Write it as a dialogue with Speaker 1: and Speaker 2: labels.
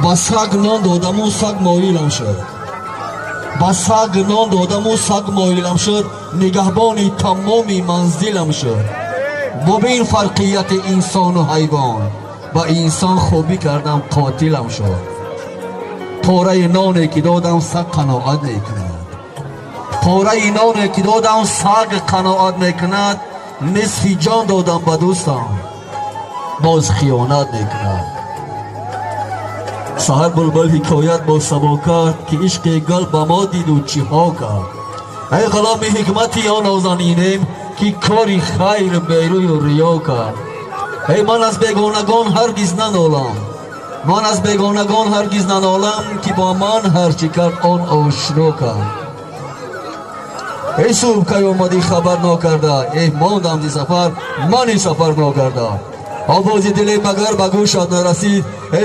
Speaker 1: با سگ نان دادم و سگ مایلم شد. با سگ نان دادم و سگ مایلم شد. نگهبان تمامی منزلم شد. ببین فرقیت انسان و حیوان. با انسان خوبی کردم قاتلم شد. پاره نانی که دادم سگ قناعت میکند. پاره نانی که دادم سگ قناعت میکند. نصف جان دادم به دوستم باز خیانت میکند. سحر بلبل حکایت با سبا کرد که عشق گل به ما دید و چی ها کرد. ای غلام حکمتی آن نازنینیم که کاری خیر بیروی و ریا کرد. ای من از بیگانگان هرگز ننالم. من از بیگانگان هرگز ننالم که با من هرچی کرد آن آشنا کرد. ای صبح که اومدی خبر نکرده. ای ماندم دی سفر من سفر نکرده. آواز دل مگر به گوشت نرسید.